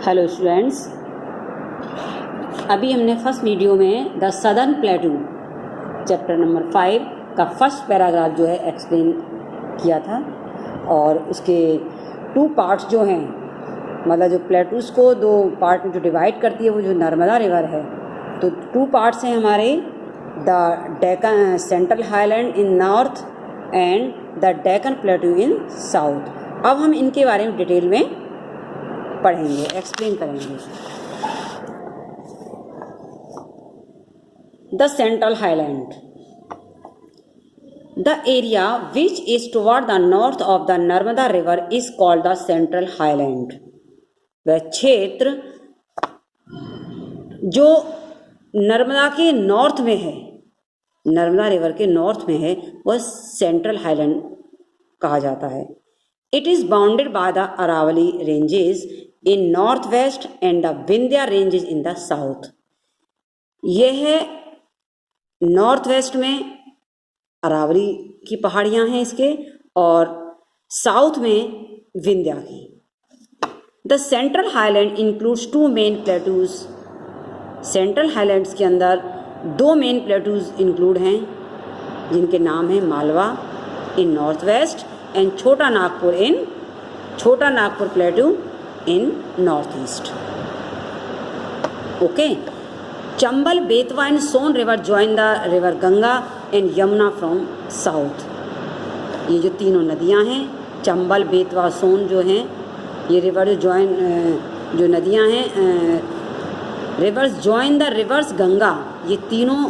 Hello students, अभी हमने first video में द सदर्न प्लेटू चैप्टर नंबर 5 का फर्स्ट पैराग्राफ जो है एक्सप्लेन किया था और उसके 2 पार्ट्स जो हैं, मतलब जो प्लेटूस को 2 पार्ट में जो डिवाइड करती है वो जो नर्मदा रिवर है, तो 2 पार्ट्स हैं हमारे, the Deccan central highland in north and the Deccan प्लेटू in south. अब हम इनके बारे में डिटेल में पढ़ेंगे, एक्सप्लेन करेंगे। The central highland, the area which is toward the north of the Narmada river is called the central highland. वह क्षेत्र जो नर्मदा के नॉर्थ में है, नर्मदा रिवर के नॉर्थ में है, वह सेंट्रल हाईलैंड कहा जाता है। It is bounded by the Aravali ranges in north west and the Vindhya ranges in the south. यह है नॉर्थ वेस्ट में अरावली की पहाड़ियां हैं इसके, और साउथ में विंध्या की। The central highland includes 2 main plateaus. Central highlands के अंदर 2 मेन प्लेटूज इंक्लूड हैं जिनके नाम हैं Malwa in north west and Chota Nagpur plateau in north east. Okay, Chambal, Betwa and Son river join the river Ganga and Yamuna from south. ये जो तीनों नदियां हैं, चंबल, बेतवा, सोन जो हैं, ये रिवर जो नदियां हैं, reverse join the reverse Ganga. ये तीनों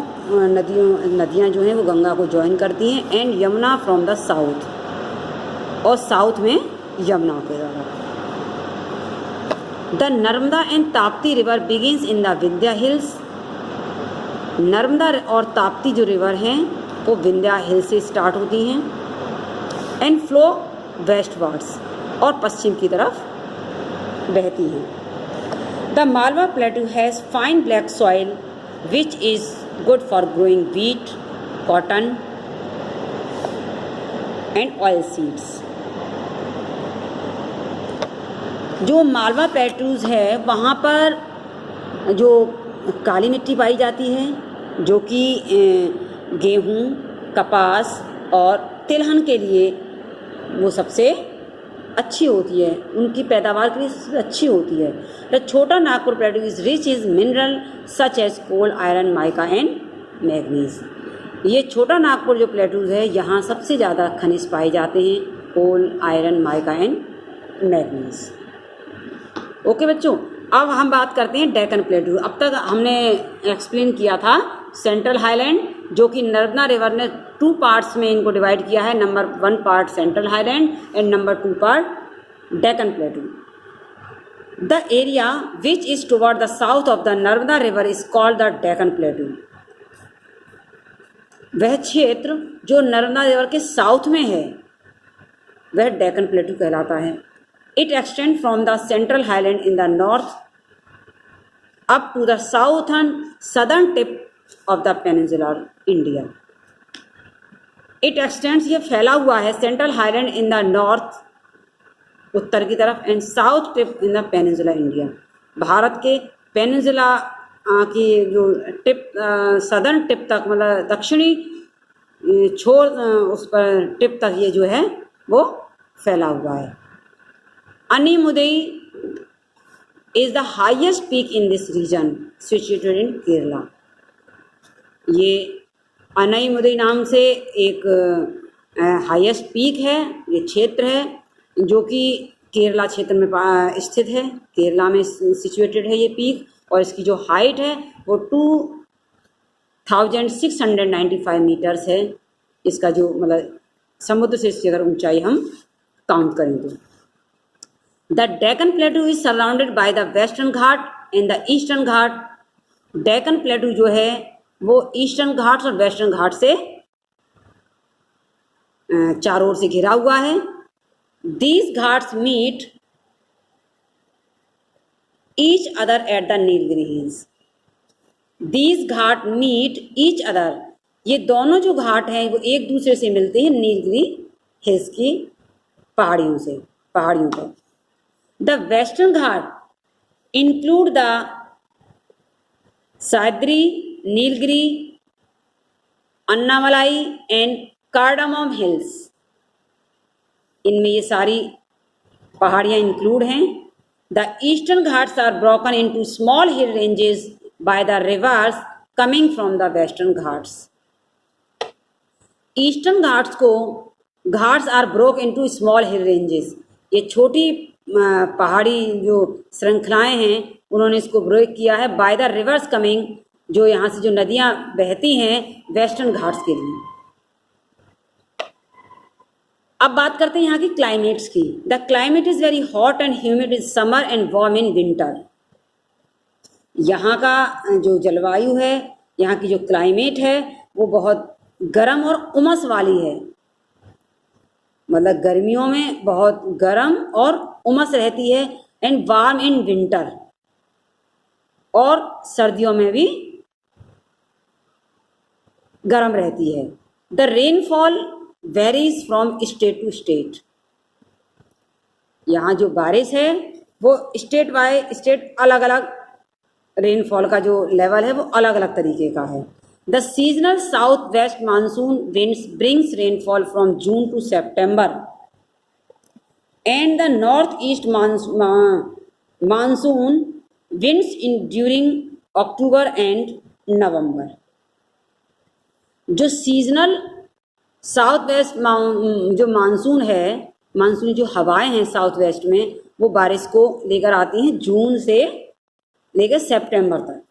नदियां जो हैं वो गंगा को ज्वाइन करती हैं। And Yamuna from the south, और साउथ में यमुना के द्वारा। The Narmada and Tapti river begins in the Vindhya hills. Narmada और ताप्ती जो रिवर हैं वो विंध्या हिल से स्टार्ट होती हैं एंड फ्लो वेस्टवर्ड्स, और पश्चिम की तरफ बहती हैं। The Malwa प्लेटू has fine black soil which is good for growing wheat, cotton and oil seeds. जो मालवा प्लेटूज है वहाँ पर जो काली मिट्टी पाई जाती है, जो कि गेहूँ, कपास और तिलहन के लिए वो सबसे अच्छी होती है, उनकी पैदावार के लिए सबसे अच्छी होती है। The Chota Nagpur plateau is rich is mineral such as coal, iron, mica and manganese. ये छोटा नागपुर जो प्लेटूज है, यहाँ सबसे ज़्यादा खनिज पाए जाते हैं, coal, iron, mica and manganese. Okay बच्चों, अब हम बात करते हैं डेक्कन प्लेटू। अब तक हमने एक्सप्लेन किया था सेंट्रल हाईलैंड, जो कि नर्मदा रिवर ने 2 पार्ट्स में इनको डिवाइड किया है। Number 1 part central highland and number 2 part Deccan प्लेटू। The area which is toward the south of the Narmada river is called the Deccan प्लेटू। वह क्षेत्र जो नर्मदा रिवर के साउथ में है वह डेक्कन प्लेटू कहलाता है। It extends from the central highland in the north up to the southern tip of the peninsular India. It extends, ये फैला हुआ है, central highland in the north, उत्तर की तरफ, and south tip in the peninsula India. भारत के peninsula की जो टिप, सदर्न टिप तक, मतलब दक्षिणी छोर उस पर टिप तक ये जो है वो फैला हुआ है। Animudai is the highest peak in this region, situated in Kerala. ये अनाईमुदई नाम से एक हाईएस्ट पीक है, ये क्षेत्र है जो कि केरला क्षेत्र में स्थित है, केरला में सिचुएटेड है ये पीक, और इसकी जो हाइट है वो 2695 मीटर्स है। इसका जो मतलब समुद्र से इसकी अगर ऊंचाई हम काउंट करें तो। The Deccan Plateau is surrounded by the Western Ghat and the Eastern Ghat. Deccan Plateau जो है वो ईस्टर्न घाट्स और वेस्टर्न घाट से चारों ओर से घिरा हुआ है। These Ghats meet each other at the Nilgiri Hills. These Ghat meet each other. ये दोनों जो घाट हैं वो एक दूसरे से मिलते हैं नीलगिरी हिल्स की पहाड़ियों पर। The western Ghat include the Sahyadri, Nilgiri, Annamalai and cardamom hills. इनमें ये सारी पहाड़ियाँ इंक्लूड हैं। The eastern Ghats are broken into small hill ranges by the rivers coming from the western Ghats. Eastern Ghats are broke into small hill ranges. ये छोटी पहाड़ी जो श्रृंखलाएं हैं उन्होंने इसको ब्रेक किया है बाय द रिवर्स कमिंग, जो यहाँ से जो नदियाँ बहती हैं वेस्टर्न घाट्स के लिए। अब बात करते हैं यहाँ की क्लाइमेट्स की। The climate is very hot and humid in summer and warm in winter. यहाँ का जो जलवायु है, यहाँ की जो क्लाइमेट है वो बहुत गर्म और उमस वाली है। मतलब गर्मियों में बहुत गर्म और उमस रहती है, एंड वार्म इन विंटर, और सर्दियों में भी गर्म रहती है। The rainfall varies from state to state. यहाँ जो बारिश है वो स्टेट बाय स्टेट अलग अलग रेनफॉल का जो लेवल है वो अलग अलग तरीके का है। The seasonal south west monsoon winds brings rainfall from June to September, and the north east monsoon winds in during October and November. जो सीजनल साउथ वेस्ट जो मानसून है, मानसूनी जो हवाएं हैं साउथ वेस्ट में, वो बारिश को लेकर आती हैं जून से लेकर सितंबर तक,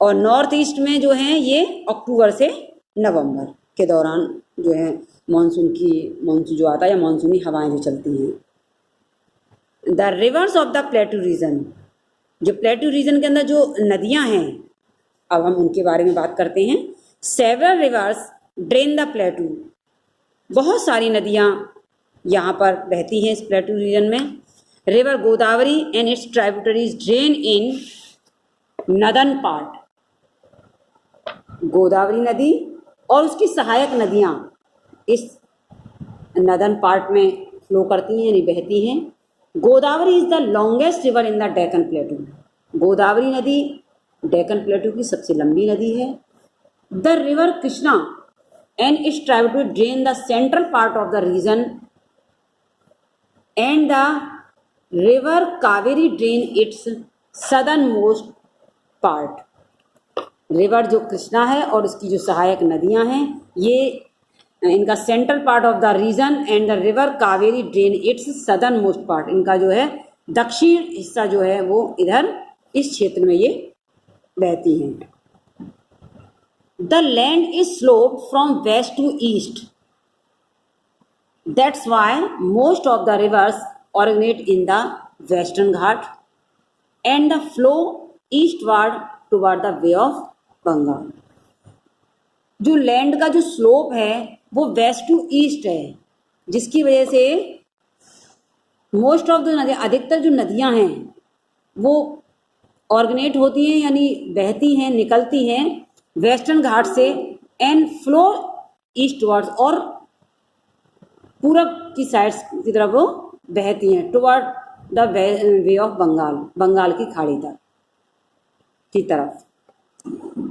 और नॉर्थ ईस्ट में जो हैं ये अक्टूबर से नवंबर के दौरान जो है मानसून जो आता है या मानसूनी हवाएं जो चलती हैं। The rivers of the plateau region. जो प्लेटू रीजन के अंदर जो नदियां हैं, अब हम उनके बारे में बात करते हैं। Several reverse drain the प्लेटू। बहुत सारी नदियाँ यहाँ पर बहती हैं इस प्लेटू रीजन में। River Godavari and it's tributaries drain in northern part. Godavari नदी और उसकी सहायक नदियाँ इस नदन पार्ट में फ्लो करती हैं यानी बहती हैं। Godavari is the longest river in the Deccan प्लेटू। Godavari नदी डेक्कन प्लेटू की सबसे लंबी नदी है। The river Krishna and its tributary drain the central part of the region, and the river Kaveri drain its southernmost part. River जो कृष्णा है और उसकी जो सहायक नदियां हैं ये इनका central part of the region, and the river Kaveri drain its southern most part. इनका जो है दक्षिण हिस्सा जो है वो इधर इस क्षेत्र में ये बहती हैं। The land is sloped from west to east. That's why most of the rivers originate in the Western Ghat and the flow eastward toward the Bay of Bengal. जो लैंड का जो स्लोप है वो वेस्ट टू ईस्ट है, जिसकी वजह से most of the नदियाँ, अधिकतर जो नदियाँ हैं वो ऑर्गेनेट होती हैं यानी बहती हैं, निकलती हैं वेस्टर्न घाट से, एंड फ्लो ईस्टवर्ड्स, और पूरब की साइड की तरफ वो बहती हैं toward the way of Bengal, Bengal की खाड़ी तक की तरफ।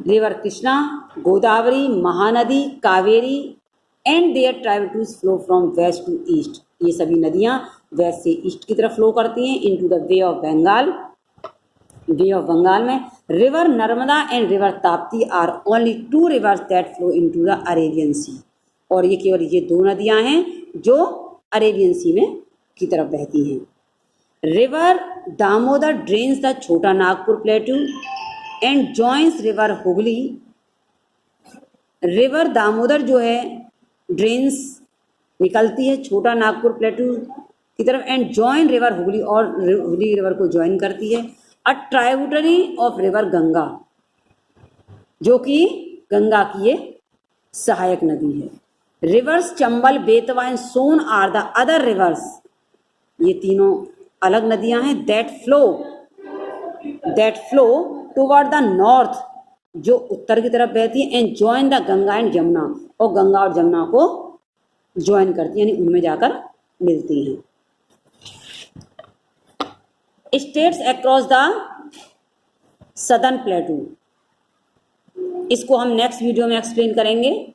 River Krishna, Godavari, Mahanadi, Kaveri and their tributaries flow from west to east. ये सभी नदियाँ वेस्ट से ईस्ट की तरफ फ्लो करती हैं into the way of Bengal. Bay of Bengal में river Narmada and river Tapti are only two rivers that flow into the Arabian sea. और ये केवल ये दो नदियां हैं जो अरेबियन सी में की तरफ बहती हैं। River Damodar drains the Chota Nagpur प्लेटू and joins river Hooghly. River Damodar जो है ड्रेन्स निकलती है छोटा नागपुर प्लेटू की तरफ, एंड जॉइन रिवर हुगली, और हुगली रिवर को ज्वाइन करती है। A tributary of river Ganga, जो कि गंगा की ये सहायक नदी है। Rivers Chambal, Betwa and Son are the other rivers. ये तीनों अलग नदियां हैं that flow toward the north, जो उत्तर की तरफ बहती है, and join the Ganga and Jamuna, और गंगा और जमुना को ज्वाइन करती है यानी उनमें जाकर मिलती हैं। States across the southern प्लेटू। इसको हम नेक्स्ट वीडियो में एक्सप्लेन करेंगे।